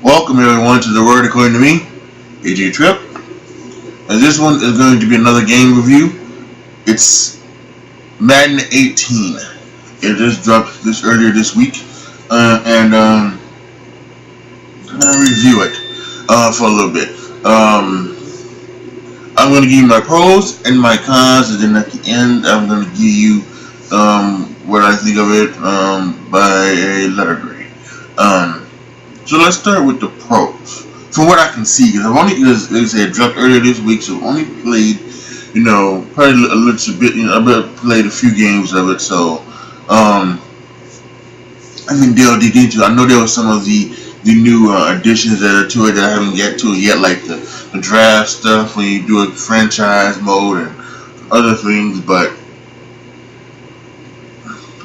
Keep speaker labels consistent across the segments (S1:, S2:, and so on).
S1: Welcome everyone to the Word According to me, AJ Trip. And this one is going to be another game review. It's Madden 18. It just dropped this earlier this week, and I'm gonna review it for a little bit. I'm gonna give you my pros and my cons, and then at the end, I'm gonna give you what I think of it by a letter grade. So let's start with the pros. From what I can see, because I've only, because like I said, it dropped earlier this week, so I've only played, probably a little bit, I've played a few games of it, so, I can delve deep into it. I know there was some of the new additions that are to it that I haven't get to yet, like the draft stuff when you do a franchise mode and other things, but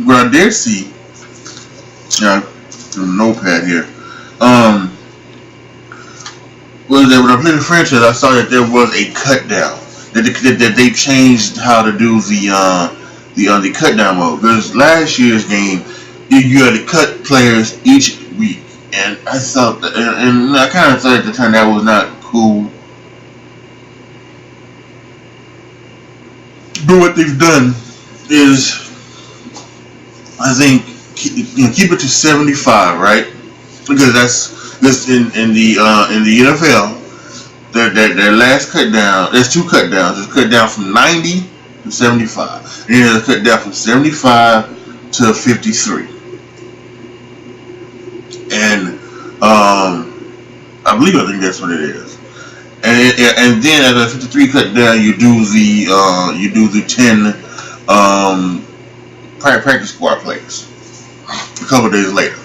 S1: what I did see, the notepad here, was that when I played the franchise, I saw that there was a cut down. That they changed how to do the cut down mode. Because last year's game, you had to cut players each week, and I thought that, and I kind of thought at the time that was not cool. But what they've done is, I think, keep it to 75, right? Because that's in the NFL. Their last cut down. There's two cut downs. There's cut down from 90 to 75, and then there's cut down from 75 to 53. And I think that's what it is. And then at the 53 cut down, you do the 10 practice squad plays a couple days later.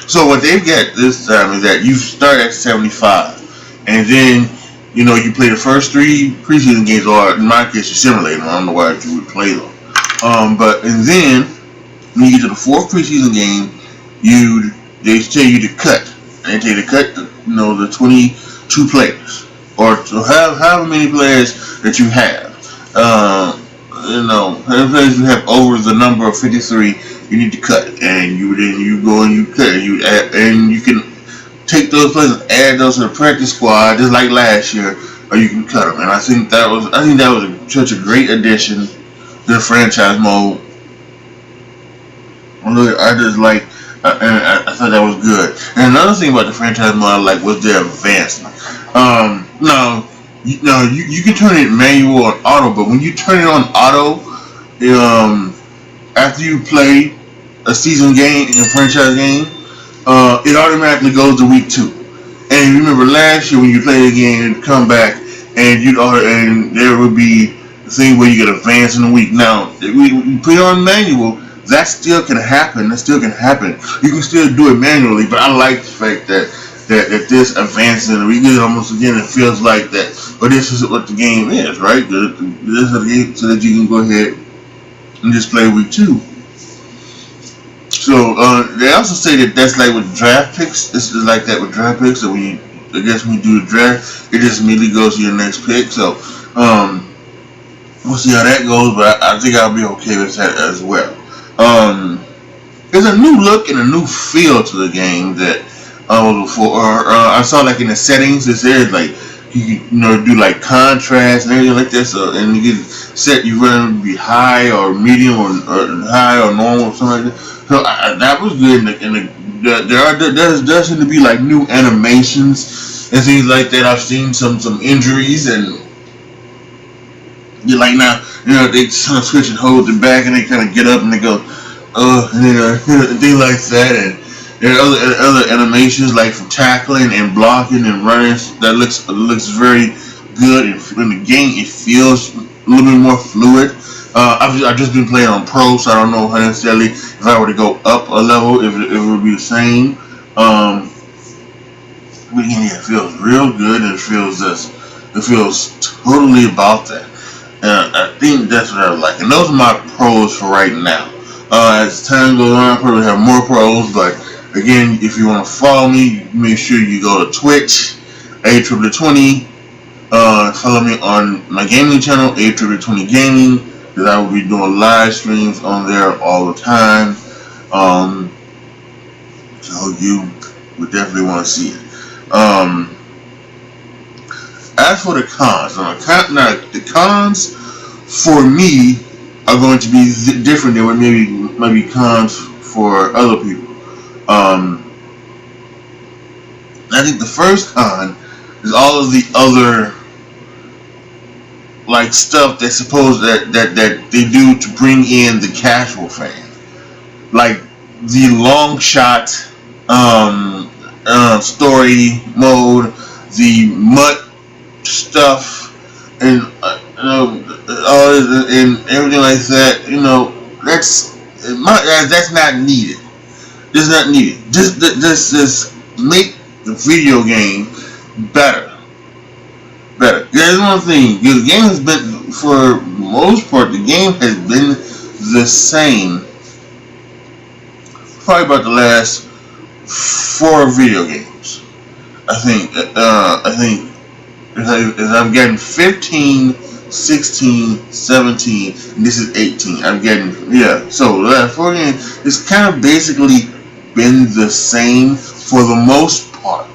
S1: So what they've got this time is that you start at 75, and then you play the first 3 preseason games, or in my case you simulate them. I don't know why you would play them. And then when you get to the 4th preseason game, they tell you to cut, and they tell you to cut the 22 players, or to have however many players that you have. However players you have over the number of 53. You need to cut, and you go and you cut, and you can take those players and add those to the practice squad just like last year, or you can cut them. And I think that was such a great addition to the franchise mode. I just like, and I thought that was good. And another thing about the franchise mode I like was their advancement. Now you can turn it manual or auto, but when you turn it on auto, after you play a season game in a franchise game, it automatically goes to week 2. And remember last year when you played a game, it'd come back and and there would be the thing where you get advanced in a week. Now, we put it on manual, that still can happen. You can still do it manually, but I like the fact that this advances in the week. Almost again, it feels like that. But this is what the game is, right? This is the game so that you can go ahead and just play week 2. So they also say that that's like with draft picks. This is like that with draft picks. So when you do the draft, it just immediately goes to your next pick. So we'll see how that goes. But I think I'll be okay with that as well. There's a new look and a new feel to the game that before. I saw like in the settings. It says like you can do like contrast and everything like that. So and you can set you run to be high or medium or high or normal or something like that. So that was good, and there does seem to be like new animations and things like that. I've seen some injuries, and you like now they kind of switch and hold it back, and they kind of get up and they go, and things like that. And there are other animations like from tackling and blocking and running that looks very good. And in the game, it feels a little bit more fluid. I've just been playing on Pro, so I don't know necessarily if I were to go up a level, if it would be the same. But yeah, it feels real good, and it feels totally about that. And I think that's what I like. And those are my pros for right now. As time goes on, I'll probably have more pros, but again, if you want to follow me, make sure you go to Twitch, A2020. Follow me on my gaming channel, A2020 Gaming. That I will be doing live streams on there all the time. So you would definitely want to see it. Um, as for the cons, now the cons for me are going to be different than what maybe cons for other people. I think the first con is all of the other like stuff that's supposed that they do to bring in the casual fan, like the long shot story mode, the MUT stuff, and all and everything like that. That's not needed. It's not needed. Just make the video game better. There's one thing. The game has been, for the most part, the game has been the same. Probably about the last 4 video games. I think as I'm getting 15, 16, 17, and this is 18. I'm getting, so the last 4 games, it's kind of basically been the same for the most part.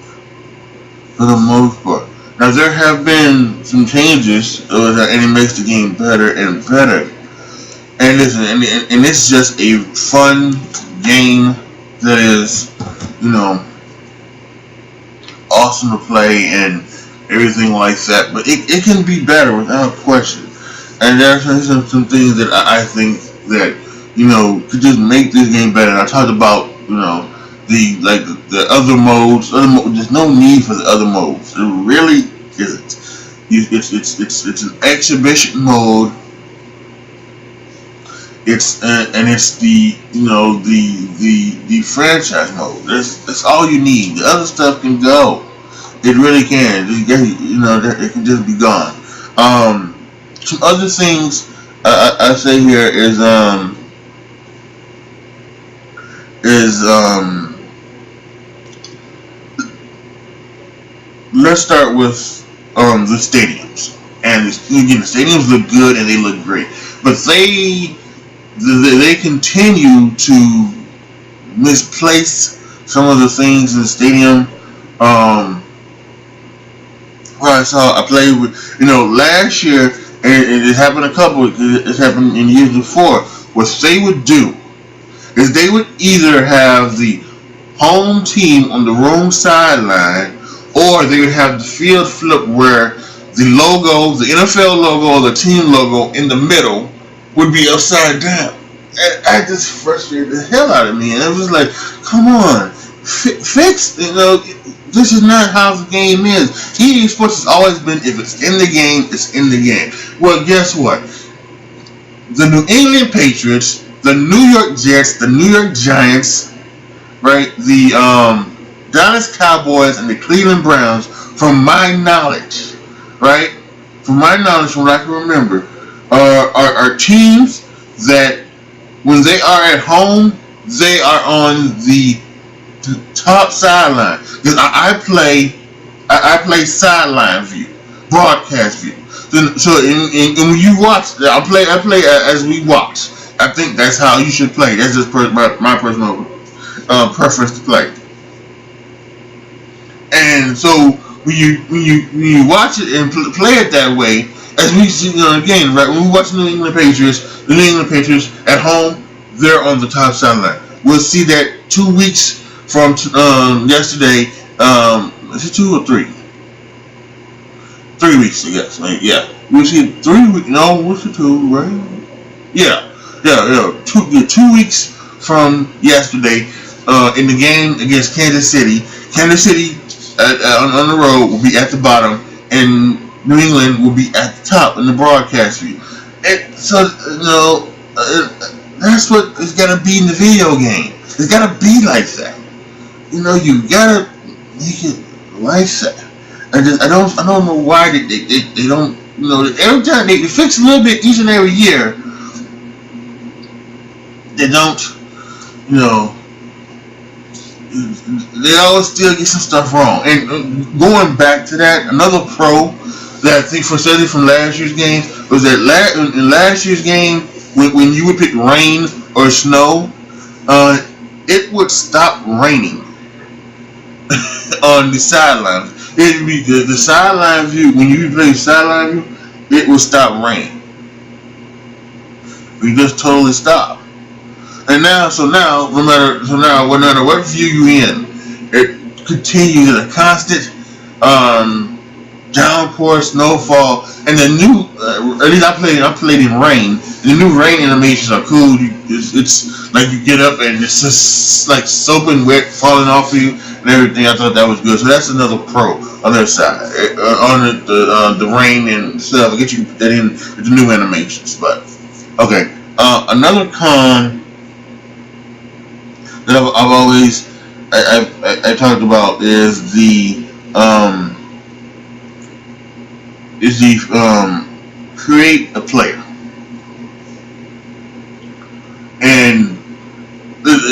S1: Now there have been some changes, and it makes the game better and better. And listen, and it's just a fun game that is, awesome to play and everything like that. But it can be better without question. And there are some things that I think that could just make this game better. And I talked about the other modes. There's no need for the other modes. There really isn't. It's an exhibition mode. It's the the franchise mode. That's all you need. The other stuff can go. It really can. It can just be gone. Some other things I say here is let's start with the stadiums. And again, the stadiums look good and they look great, but they continue to misplace some of the things in the stadium. I played with, last year, and it happened it's happened in years before. What they would do is they would either have the home team on the wrong sideline, or they would have the field flip where the logo, the NFL logo, or the team logo in the middle would be upside down. And that just frustrated the hell out of me. And it was like, come on, fix, this is not how the game is. EA Sports has always been, if it's in the game, it's in the game. Well, guess what? The New England Patriots, the New York Jets, the New York Giants, right? The Dallas Cowboys and the Cleveland Browns, from my knowledge, right? From my knowledge, from what I can remember, are teams that when they are at home, they are on the top sideline. Because I play sideline view, broadcast view. So and when you watch, I play as we watch. I think that's how you should play. That's just my personal preference to play. And so when you watch it and play it that way, as we see again, right? When we watch the New England Patriots at home, they're on the top sideline. We'll see that 2 weeks from yesterday. Is it 2 or 3? 3 weeks, I guess. Right? Yeah, we'll see 3 weeks. No, what's the 2? Right? Yeah. 2 weeks from yesterday, in the game against Kansas City. Kansas City on the road will be at the bottom, and New England will be at the top in the broadcast view. And so, that's what it's gotta be in the video game. It's gotta be like that. You gotta make it like that. I don't know why they don't. Every time they fix a little bit each and every year, they don't. They always still get some stuff wrong. And going back to that, another pro that I think frustrated from last year's game was that in last year's game, when you would pick rain or snow, it would stop raining. on the sidelines. It be the sideline view. When you play sideline view, it will stop raining. We just totally stop. And now, no matter what view you in, it continues at a constant downpour, snowfall, and the new. At least I played in rain. The new rain animations are cool. It's like you get up and it's just like soaping wet falling off of you and everything. I thought that was good. So that's another pro on their side. On the rain and stuff. I get you put that in with the new animations. But okay, another con that I've always I talked about is the create a player. And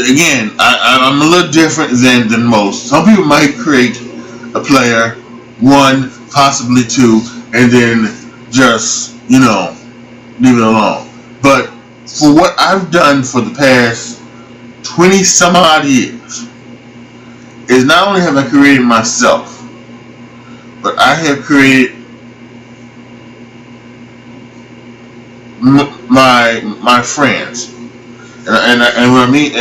S1: again, I'm a little different than most. Some people might create a player, one, possibly two, and then just, leave it alone. But for what I've done for the past 20 some odd years, is not only have I created myself, but I have created my friends. And what I mean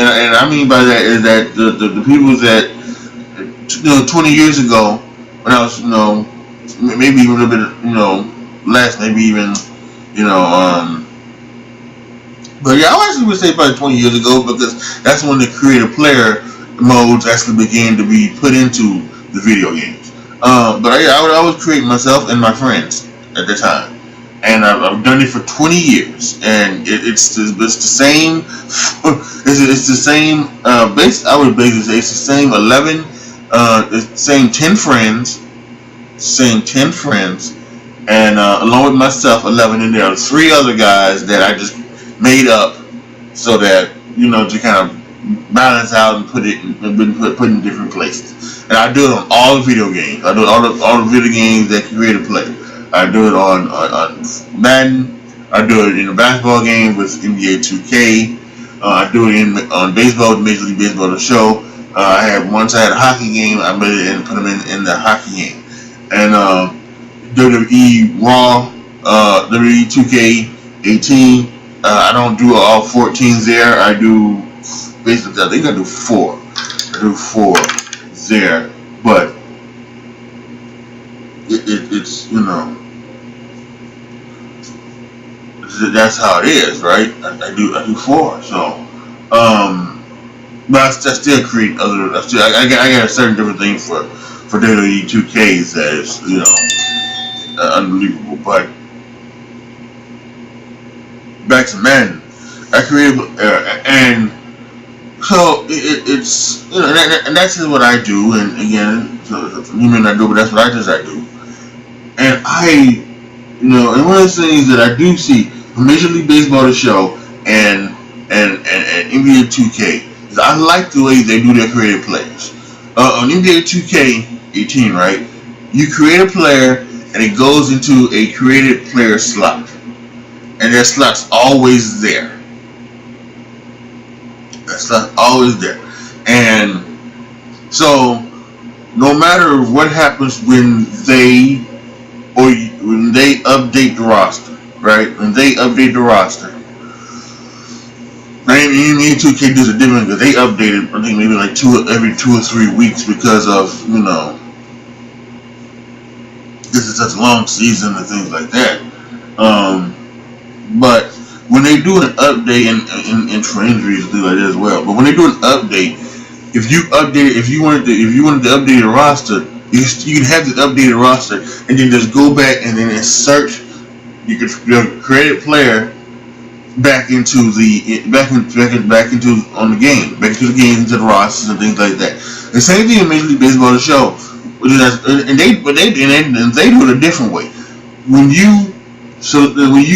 S1: by that is that the people that 20 years ago, when I was maybe even a little bit less, maybe even but yeah, I actually would say probably 20 years ago, because that's when the creative player modes actually began to be put into the video games. But yeah, I would always create myself and my friends at the time. And I've done it for 20 years, and it's the same. It's the same. I would basically say it's the same 11, same 10 friends, and along with myself, 11, and there are 3 other guys that I just made up so that to kind of balance out and put in different places. And I do it on all the video games. I do it all the video games that create a player. I do it on Madden. I do it in a basketball game with NBA 2K. I do it on baseball, Major League Baseball, the show. I had a hockey game. I made it and put them in the hockey game. And WWE Raw, WWE 2K18. I don't do all 14s there. I do basically. I think I do 4. I do 4 there, but it's that's how it is, right? I do 4, so but I still create other. I got a certain different thing for WWE 2Ks that is unbelievable. But back to Madden, I created and so it's and that's just what I do. And again, you may not do, but that's what I do. And and one of the things that I do see from Major League Baseball, the show, and NBA 2K is I like the way they do their creative players. On NBA 2K18, right, you create a player and it goes into a created player slot, and that slot's always there. That slot's always there, and so no matter what happens when they update the roster, right? When they update the roster, NBA 2K does it different because they update it, I think maybe like every 2 or 3 weeks because of this is such a long season and things like that. But when they do an update and for injuries and things like that as well, but when they do an update, if you wanted to update the roster, you can have the updated roster and then just go back and then insert. You could create a player back into on the game, back into the game, into the rosters and things like that. The same thing in Major League Baseball, the show, and they do it a different way. When you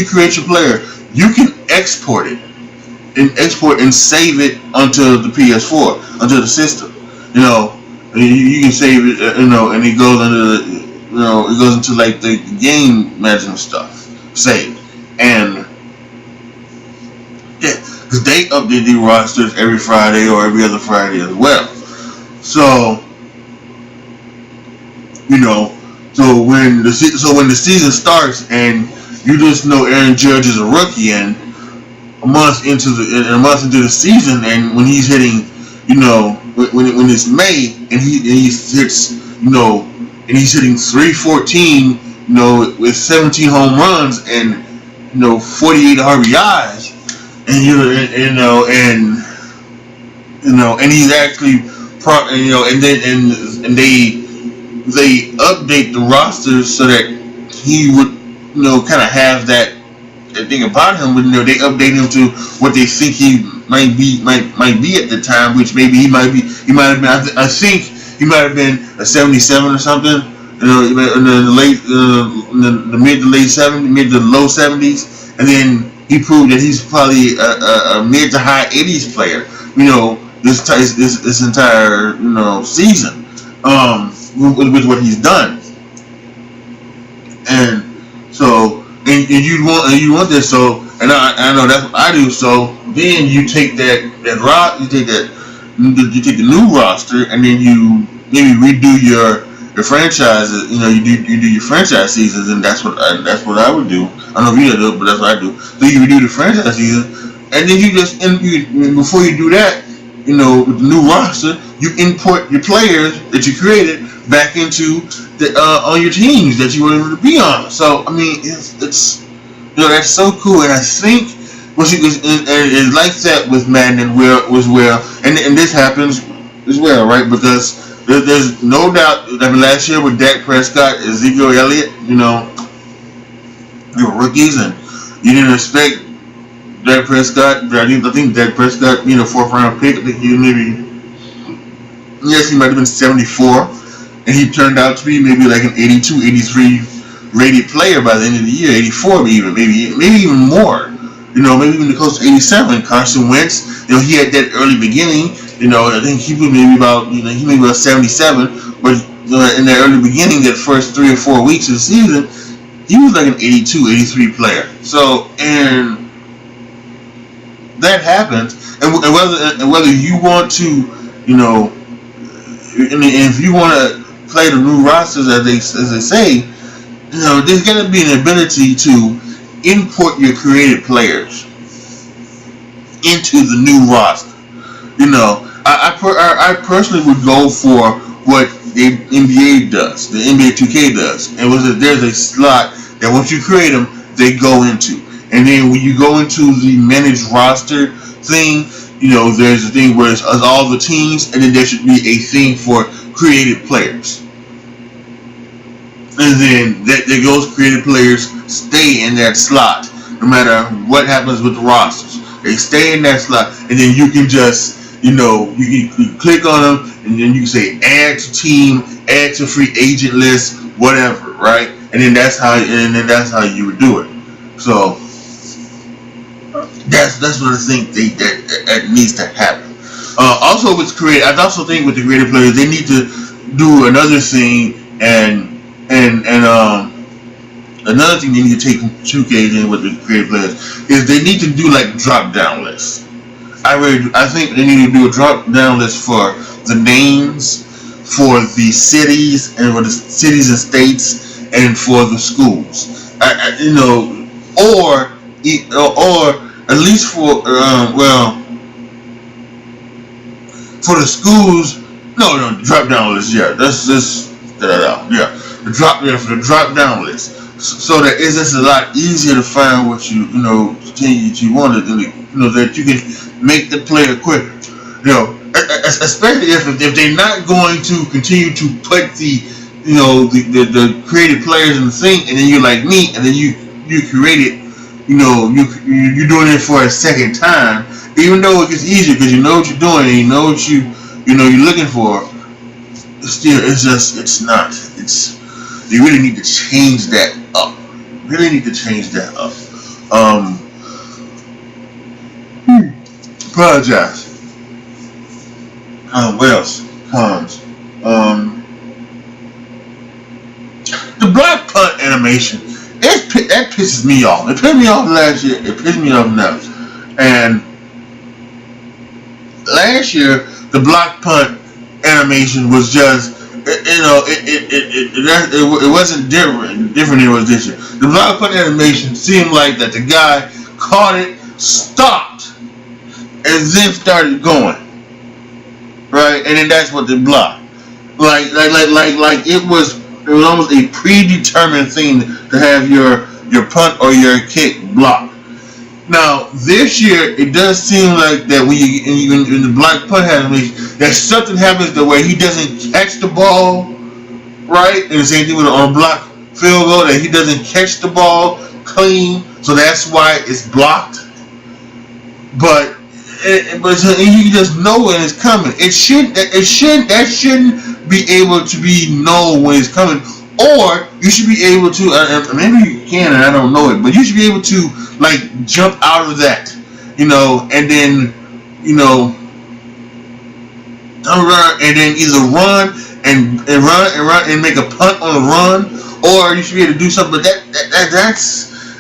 S1: create your player, you can export it and save it onto the PS4, onto the system. You can save it, and it goes under it goes into like the game management stuff, saved, and yeah, because they update the rosters every Friday or every other Friday as well. So You know, so when the season starts and you just know Aaron Judge is a rookie, and a month into the season, and when he's hitting, when it's May and he hits, and he's hitting 314, with 17 home runs and 48 RBIs, and and he's actually and they update the rosters so that he would kind of have that thing about him, but they update him to what they think he might be at the time, which maybe he might have been. I think he might have been a 77 or something. In the mid to late 70s, mid to low 70s, and then he proved that he's probably a mid to high 80s player. This entire season, with what he's done, and so. And you want this, so and I know that's what I do. So then you take you take the new roster, and then you maybe redo your franchises. You do your franchise seasons, and that's what I would do. I don't know if you do it, but that's what I do. So you redo the franchise season, and then before you do that, with the new roster, you import your players that you created back into on your teams that you were able to be on. So I mean, it's that's so cool, and I think it's like that with Madden and this happens as well, right? Because there's no doubt. I mean, last year with Dak Prescott, Ezekiel Elliott, they were rookies, and you didn't expect Dak Prescott. I think Dak Prescott, 4th round pick. I think he might have been 74. And he turned out to be maybe like an 82, 83 rated player by the end of the year, 84 maybe even more. Maybe even close to 87. Carson Wentz, he had that early beginning. I think he was maybe about, he maybe about 77. But in that early beginning, that first 3 or 4 weeks of the season, he was like an 82, 83 player. So, and that happens. And whether you want to, if you want to play the new rosters as they say, there's got to be an ability to import your created players into the new roster. I personally would go for what the NBA does, the NBA 2K does, and there's a slot that once you create them, they go into, and then when you go into the managed roster thing, there's a thing where it's all the teams, and then there should be a thing for created players. And then those created players stay in that slot, no matter what happens with the rosters. They stay in that slot, and then you can just, you can click on them, and then you can say add to team, add to free agent list, whatever, right? And then that's how you would do it. So that's what I think that needs to happen. Also I also think with the creative players, they need to do another thing, and another thing they need to take 2K in with the creative players is they need to do like drop down lists. I think they need to do a drop down list for the names, for the cities, and for the cities and states, and for the schools. Or at least for for the schools. No, drop down list. Yeah, that's just yeah. For the drop down list, so that it's just a lot easier to find what you wanted, that you can make the player quicker. Especially if they're not going to continue to put the creative players in the thing, and then you're like me, and then you create it, you're doing it for a second time, even though it gets easier because you know what you're doing and you know what you're looking for. Still, it's not. You really need to change that up. Apologize. What else comes? The block punt animation. That pisses me off. It pissed me off last year. It pissed me off now. And last year, the block punt animation was just it wasn't different than it was this year. The block punt animation seemed like that the guy caught it, stopped, and then started going, right? And then that's what they blocked. Like it was almost a predetermined thing to have your punt or your kick blocked. Now this year, it does seem like that when you in the block punt animation, that something happens the way he doesn't catch the ball, right? And the same thing with on block field goal, that he doesn't catch the ball clean, so that's why it's blocked. But you just know when it's coming. That shouldn't be able to be known when it's coming, or you should be able to. Maybe you can, and I don't know it, but you should be able to like jump out of that, and then run, and then either run and make a punt on the run, or you should be able to do something. But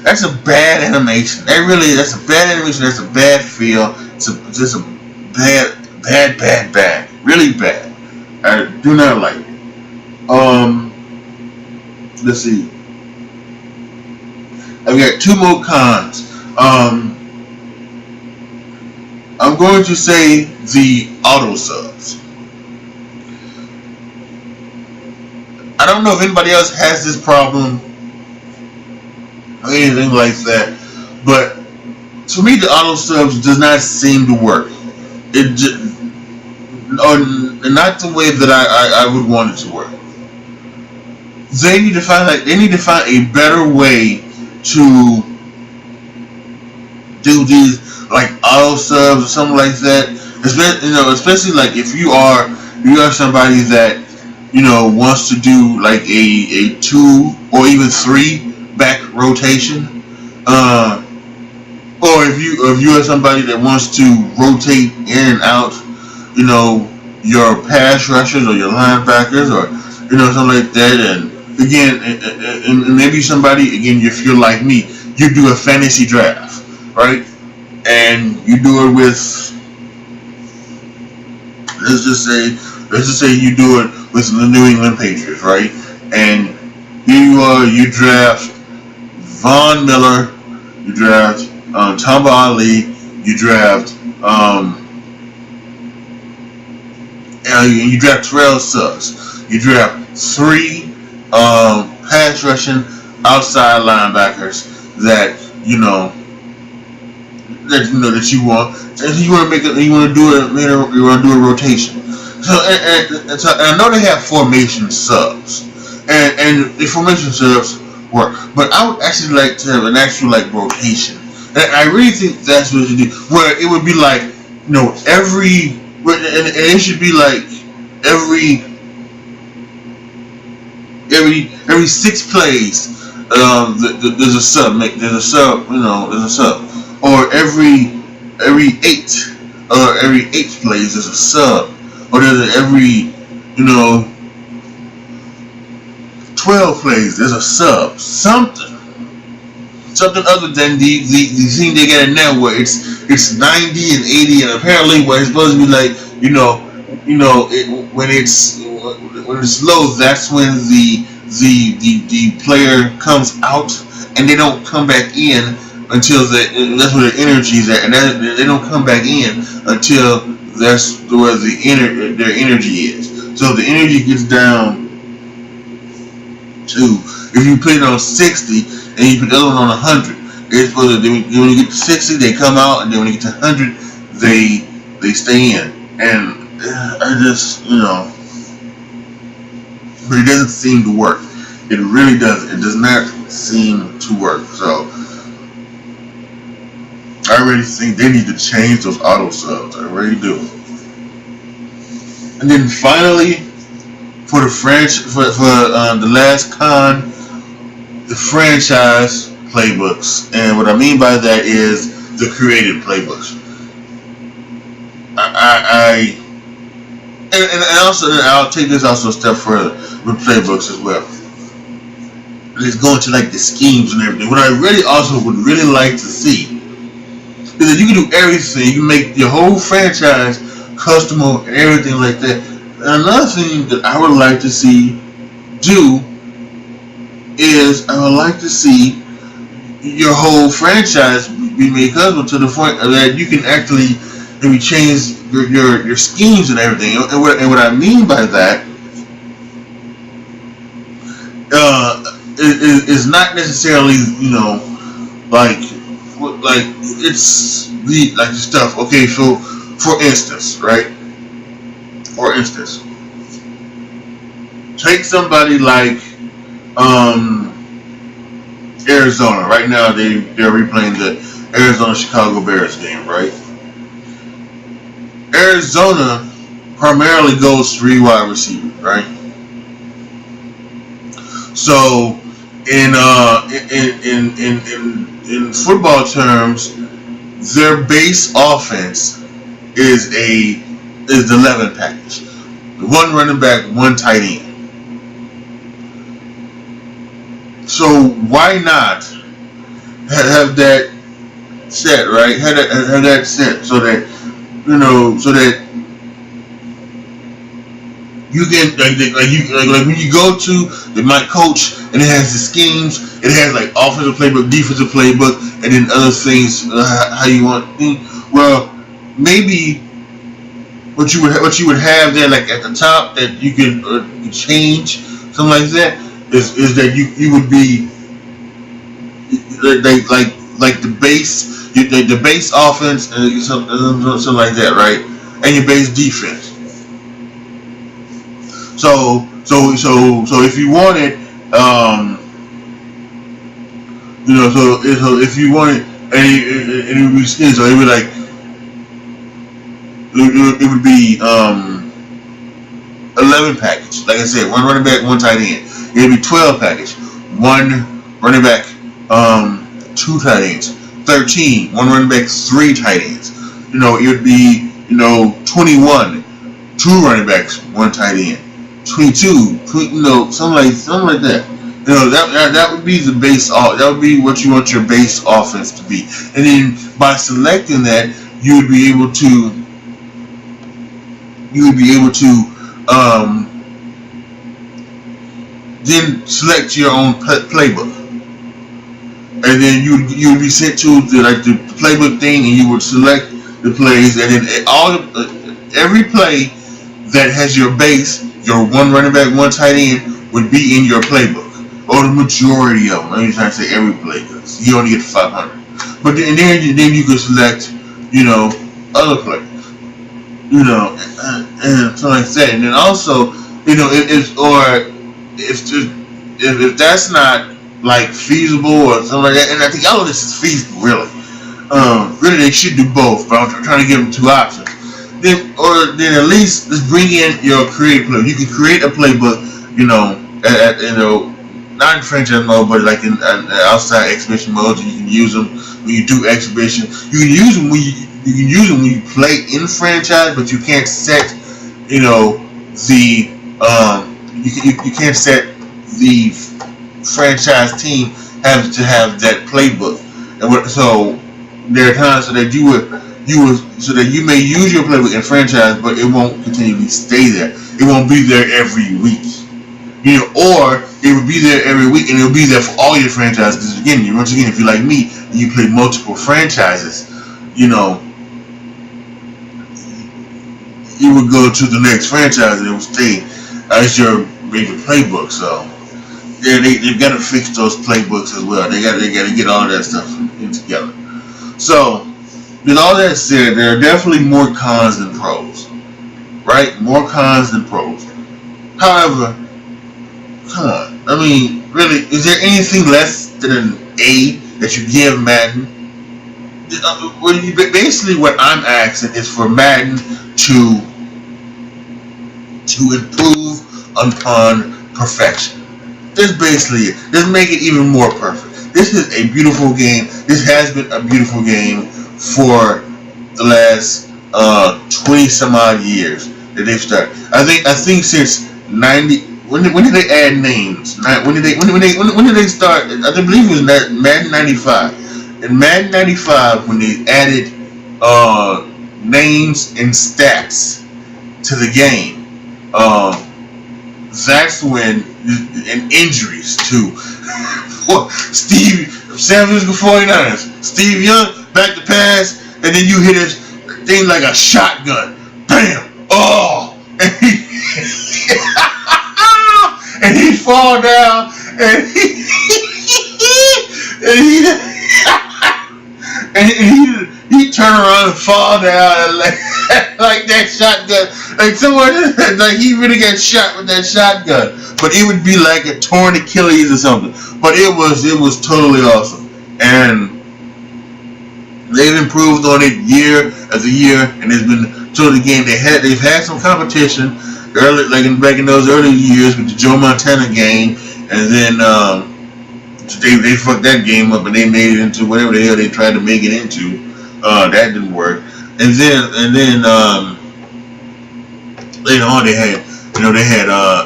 S1: that's a bad animation. That's a bad animation. That's a bad feel. It's just a bad, really bad. I do not like it. Let's see. I've got two more cons. I'm going to say the auto subs. I don't know if anybody else has this problem or anything like that, but to me, the auto subs does not seem to work. It just, or not the way that I would want it to work. They need to find a better way to do these like auto subs or something like that. Especially like if you are somebody that wants to do like a 2 or even 3 back rotation, or if you are somebody that wants to rotate in and out, your pass rushers or your linebackers or something like that. And again, and maybe somebody, again, if you're like me, you do a fantasy draft, right? And you do it with, let's just say you do it with the New England Patriots, right? And you draft Von Miller, you draft Tamba Ali, you draft you draft Terrell Suggs, you draft 3 pass rushing outside linebackers that you want, and you want to do a rotation. So I know they have formation subs, and the formation subs work, but I would actually like to have an actual like rotation. And I really think that's what you do, where it would be like every, and it should be like every 6 plays, there's a sub. There's a sub. There's a sub. Or every 8 plays there's a sub. Or there's every 12 plays there's a sub. Something other than the thing they get in there where it's 90 and 80, and apparently where it's supposed to be like when it's low, that's when the player comes out and they don't come back in until that's where their energy is at, and they don't come back in until that's where their energy is. So the energy gets down to, if you put it on 60 and you put the other one on 100, it's supposed to, when you get to 60 they come out, and then when you get to 100 they stay in. And I just but it doesn't seem to work. It really doesn't. It does not seem to work. So I really think they need to change those auto subs. I really do. And then finally, for the the last con, the franchise playbooks. And what I mean by that is the created playbooks. And also, I'll take this also a step further with playbooks as well. It's going to like the schemes and everything. What I really also would really like to see is that you can do everything. You can make your whole franchise custom and everything like that. Another thing that I would like to see do is I would like to see your whole franchise be made custom to the point that you can actually maybe change your schemes and everything. And what I mean by that is not necessarily, like it's the stuff. Okay, so for instance, right? For instance, take somebody like um, Arizona. Right now, they're replaying the Arizona Chicago Bears game. Right? Arizona primarily goes three wide receivers. Right? So in football terms, their base offense is the 11 package. One running back, one tight end. So why not have that set, right? Have that set so that so that you can like when you go to the my coach and it has the schemes, it has like offensive playbook, defensive playbook, and then other things how you want. Well, maybe what you would have there like at the top that you can change something like that is that you would be like the base the base offense and something like that, right? And your base defense. So if you wanted, so if you wanted, and it would be so it would like it would be 11 package. Like I said, one running back, one tight end. It would be 12 package. One running back, two tight ends. 13, one running back, three tight ends. It would be 21, two running backs, one tight end. 22, something like that. That would be the base. That would be what you want your base offense to be. And then by selecting that, you would be able to then select your own playbook, and then you would be sent to the playbook thing, and you would select the plays, and then every play that has your base, your one running back, one tight end, would be in your playbook, or the majority of them. I'm trying to say every play, because you only get 500. But then you could select, other plays, and something like that. And then also, if that's not like feasible or something like that, and I think all of this is feasible, really. Really, they should do both, but I'm trying to give them two options. Then at least let's bring in your creative playbook. You can create a playbook, not in franchise mode, but like in outside exhibition mode. You can use them when you do exhibition. You can use them when you play in franchise, but you can't set, you can't set the franchise team has to have that playbook. And so there are times so that so that you may use your playbook in franchise, but it won't continually stay there. It won't be there every week. Or it would be there every week, and it'll be there for all your franchises. Because once again, if you're like me and you play multiple franchises, you would go to the next franchise and it would stay as your major playbook. So yeah, they've got to fix those playbooks as well. They got to get all that stuff in together. So with all that said, there are definitely more cons than pros, right? More cons than pros. However, come on. I mean, really, is there anything less than an A that you give Madden? Basically, what I'm asking is for Madden to improve upon perfection. That's basically it. Let's make it even more perfect. This is a beautiful game. This has been a beautiful game for the last 20 some odd years that they've started. I think since 90. When did they add names? When did they start? I believe it was Madden 95. In Madden 95, when they added names and stats to the game, That's when, and injuries too. Steve Samuels the 49ers. Steve Young back to pass, and then you hit his thing like a shotgun. Bam! Oh! And he fall down, and he turn around and fall down and like that shotgun, like someone, like he really got shot with that shotgun. But it would be like a torn Achilles or something. But it was totally awesome, and they've improved on it year after year, and it's been so the game they've had some competition early, like back in those early years with the Joe Montana game, and then they fucked that game up and they made it into whatever the hell they tried to make it into. That didn't work. And then later on they had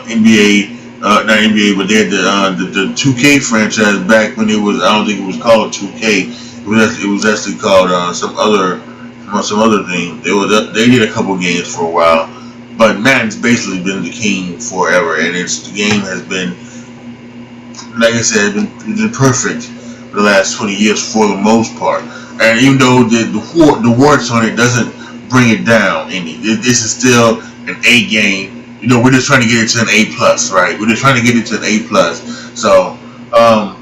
S1: NBA, not NBA, but they had the 2K franchise back when it was, I don't think it was called 2K. It was actually called some other thing. They did a couple games for a while, but Madden's basically been the king forever, and the game has been, like I said, it's been perfect for the last 20 years for the most part. And even though the warts on it doesn't bring it down any, this is still an A game. You know, we're just trying to get it to an A plus, right? We're just trying to get it to an A plus. So, I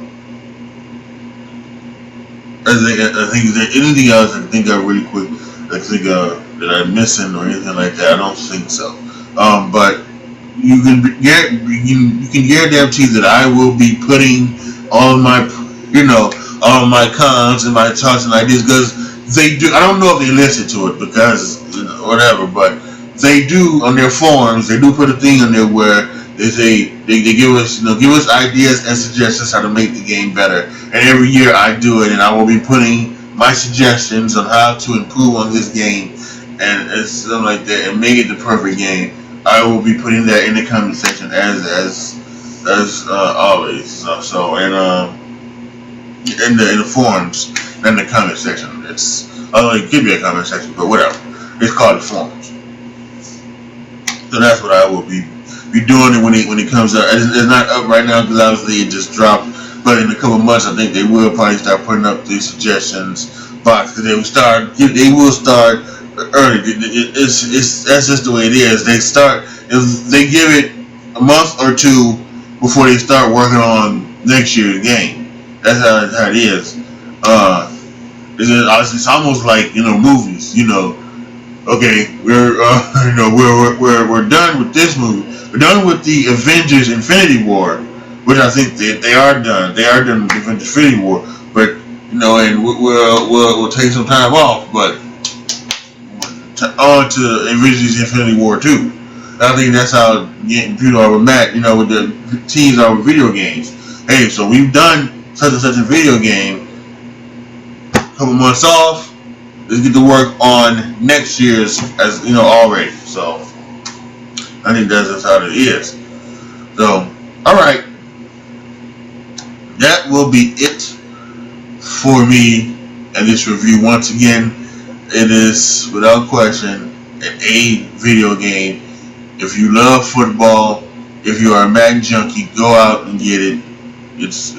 S1: think is there anything else I can think of really quick? I think that I'm missing or anything like that. I don't think so. But you can guarantee that I will be putting all of my, all of my cons and my talks and ideas, because they do. I don't know if they listen to it because whatever, but they do on their forums. They do put a thing on there where they say they give us ideas and suggestions how to make the game better. And every year I do it, and I will be putting my suggestions on how to improve on this game and something like that, and make it the perfect game. I will be putting that in the comment section as always. So and in the forums, in the comment section. It could be a comment section, but whatever. It's called the forums. So that's what I will be doing it when it comes up. It's not up right now because obviously it just dropped. But in a couple months, I think they will probably start putting up the suggestions box, because they will start early. That's just the way it is. They give it a month or two before they start working on next year's game. That's how it is. It's almost like movies. Okay, we're done with this movie. We're done with the Avengers Infinity War, which I think they are done. They are done with the Avengers Infinity War, but and we'll take some time off, but on to Avengers Infinity War 2. I think that's how people are with Matt, with the teams are with video games. Hey, so we've done such and such a video game. Couple months off. Let's get to work on next year's, as already. So I think that's just how it is. So, all right, that will be it for me and this review. Once again, it is without question an A video game. If you love football, if you are a Madden junkie, go out and get it. It's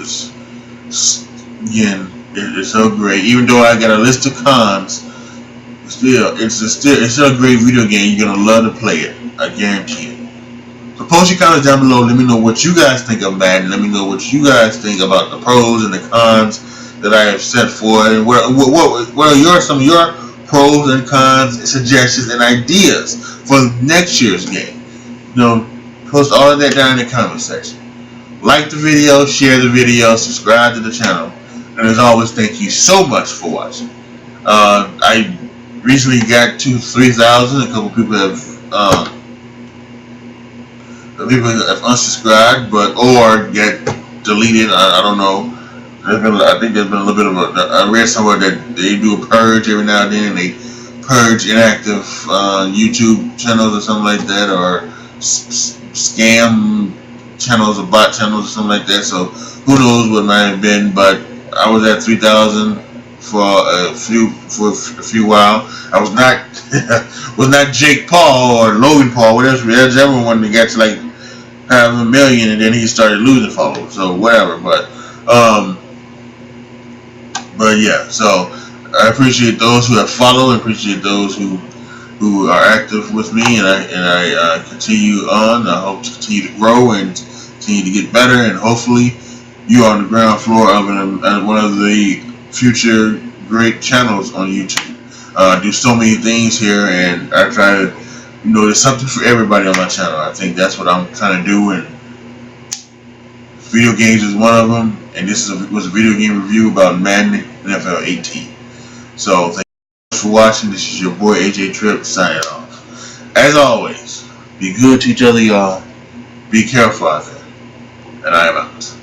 S1: so great. Even though I got a list of cons, it's still a great video game. You're gonna love to play it. I guarantee it. So post your comments down below. Let me know what you guys think of Madden. Let me know what you guys think about the pros and the cons that I have set for it. And what are some of your pros and cons, suggestions, and ideas for next year's game? Post all of that down in the comment section. Like the video, share the video, subscribe to the channel. And as always, thank you so much for watching. I recently got to 3,000. A couple people have unsubscribed, or get deleted. I don't know. I think there's been a little bit of I read somewhere that they do a purge every now and then. They purge inactive YouTube channels or something like that, or scam channels or bot channels or something like that. So who knows what might have been, but I was at 3,000 for a few while. I was not was not Jake Paul or Logan Paul, whatever. There's everyone that got to like have a million and then he started losing followers. So whatever, but yeah. So I appreciate those who have followed. I appreciate those who are active with me, and I continue on. I hope to continue to grow and continue to get better, and hopefully you are on the ground floor of one of the future great channels on YouTube. I do so many things here, and I try to, there's something for everybody on my channel. I think that's what I'm trying to do, and video games is one of them. And this was a video game review about Madden NFL 18. So thank you for watching. This is your boy AJ Tripp signing off. As always, be good to each other, y'all. Be careful out there, and I am out.